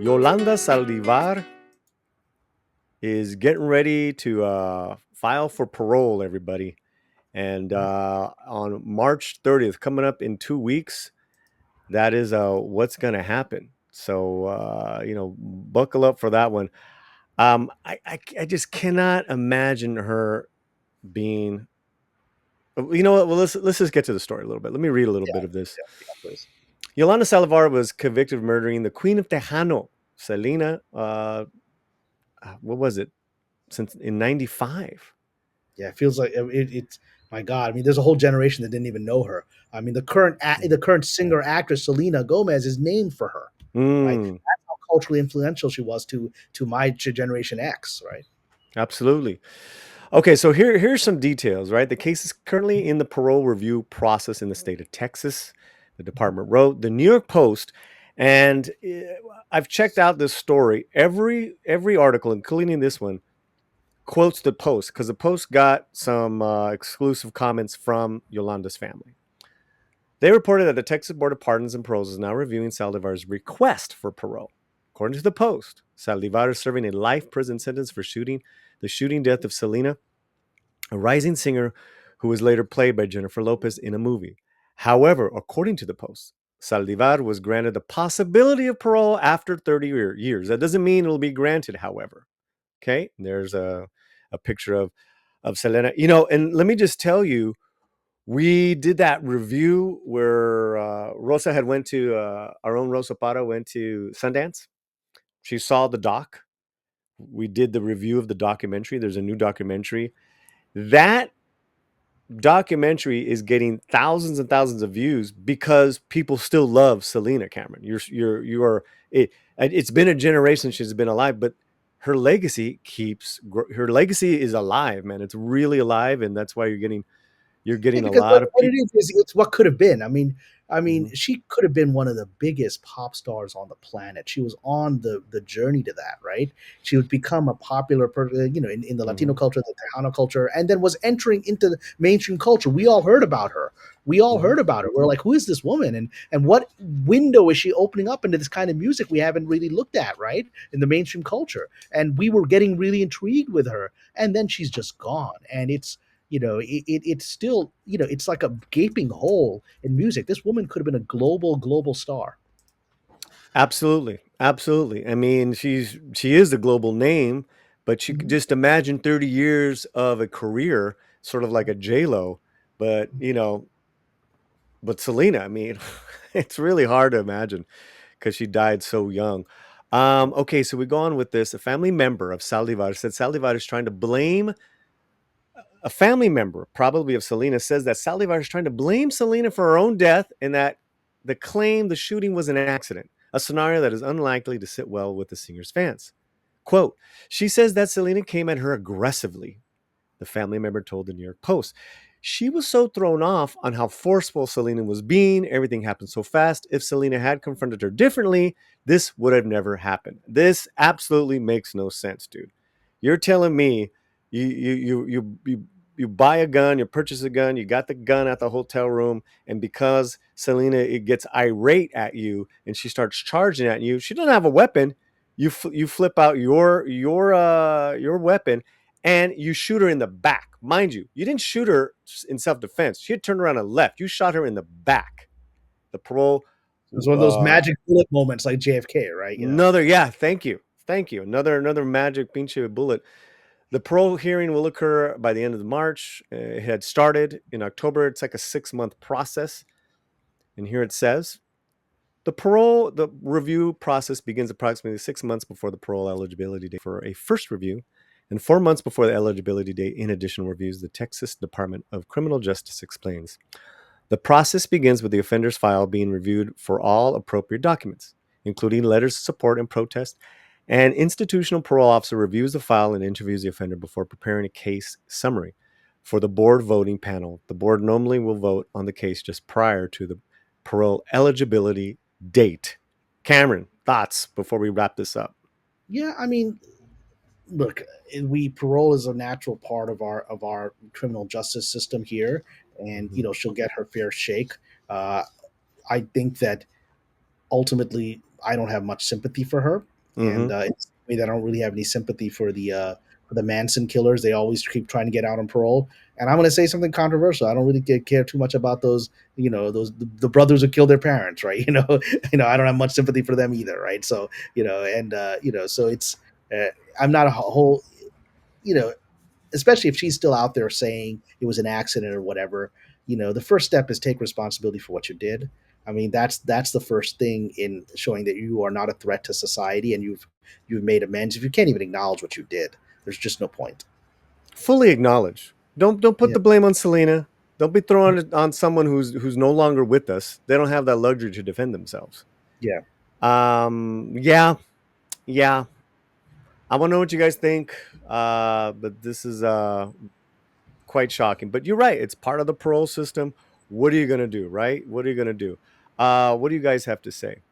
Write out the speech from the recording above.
Yolanda Saldivar is getting ready to file for parole, everybody. And on March 30th, coming up in 2 weeks, that is what's going to happen. So, buckle up for that one. I just cannot imagine her being. You know what? Well, let's just get to the story a little bit. Let me read a little Yeah, bit of this. yeah, please. Yolanda Saldivar was convicted of murdering the Queen of Tejano, Selena. What was it? Since in '95. Yeah, it feels like it's my God. I mean, there's a whole generation that didn't even know her. I mean, Mm. the current singer actress Selena Gomez is named for her, right? Mm, That's how culturally influential she was to my generation X, right? absolutely. Okay, so here's some details, right? The case is currently in the parole review process in the state of Texas. The department wrote the New York Post, and I've checked out this story. Every article, including this one, quotes the Post because the Post got some exclusive comments from Yolanda's family. They reported that the Texas Board of Pardons and Paroles is now reviewing Saldivar's request for parole. According to the Post, Saldivar is serving a life prison sentence for the shooting death of Selena, a rising singer who was later played by Jennifer Lopez in a movie. However, according to the Post, Saldivar was granted the possibility of parole after 30 years. That doesn't mean it'll be granted, however. Okay, there's a picture of Selena. And let me just tell you, we did that review where Rosa had went to our own Rosa Parra went to Sundance. She saw the doc. We did the review of the documentary. There's a new documentary. That documentary is getting thousands and thousands of views because people still love Selena Cameron. You are it. It's been a generation she's been alive, but her legacy is alive, man. It's really alive, and that's why you're getting Yeah, a because lot of what it people. is it's what could have been. Mhm. She could have been one of the biggest pop stars on the planet. She was on the journey to that, right? She would become a popular person, in the Latino Mhm. culture, the Tejano culture, and then was entering into the mainstream culture. We all heard about her. We all Mhm. heard about her. We're like, who is this woman? And what window is she opening up into this kind of music we haven't really looked at, right? In the mainstream culture. And we were getting really intrigued with her. And then she's just gone. And it's still, it's like a gaping hole in music. This woman could have been a global star. Absolutely, absolutely. I mean, she is a global name, but you could Mhm. just imagine 30 years of a career, sort of like a J Lo, but but Selena. I mean, it's really hard to imagine because she died so young. Okay, so we go on with this. A family member of Saldivar said Saldivar is trying to blame a family member, probably of Selena, says that Saldivar is trying to blame Selena for her own death and that the shooting was an accident, a scenario that is unlikely to sit well with the singer's fans. Quote, she says that Selena came at her aggressively, the family member told the New York Post. She was so thrown off on how forceful Selena was being. Everything happened so fast. If Selena had confronted her differently, this would have never happened. This absolutely makes no sense, dude. You're telling me you buy a gun, you purchase a gun, you got the gun at the hotel room, and because Selena it gets irate at you and she starts charging at you, she doesn't have a weapon. You flip out your weapon and you shoot her in the back. Mind you, you didn't shoot her in self defense. She had turned around and left. You shot her in the back. The parole, It was one of those uh, magic bullet moments like JFK, right? yeah, thank you. Another magic pinche bullet. The parole hearing will occur by the end of March. It had started in October. It's like a 6 month process. And here it says the review process begins approximately 6 months before the parole eligibility date for a first review and 4 months before the eligibility date in additional reviews, the Texas Department of Criminal Justice explains. The process begins with the offender's file being reviewed for all appropriate documents, including letters of support and protest. An institutional parole officer reviews the file and interviews the offender before preparing a case summary for the board voting panel. The board normally will vote on the case just prior to the parole eligibility date. Cameron, thoughts before we wrap this up? Yeah, look, we parole is a natural part of our criminal justice system here, and Mhm. she'll get her fair shake. Uh, I think that ultimately I don't have much sympathy for her, Mm-hmm. and it's the way that I don't really have any sympathy for the Manson killers. They always keep trying to get out on parole. And I'm going to say something controversial. I don't really care too much about those, those the brothers who killed their parents, right? I don't have much sympathy for them either, right? So, so it's uh, I'm not a whole, you know, especially if she's still out there saying it was an accident or whatever. The first step is take responsibility for what you did. I mean, that's the first thing in showing that you are not a threat to society and you've made amends. If you can't even acknowledge what you did, there's just no point. Fully acknowledge. Don't put Yeah, the blame on Selena. Don't be throwing it on someone who's no longer with us. They don't have that luxury to defend themselves. yeah, Yeah, yeah. I want to know what you guys think. But this is quite shocking. But you're right. It's part of the parole system. What are you gonna do, right? What are you gonna do? What do you guys have to say?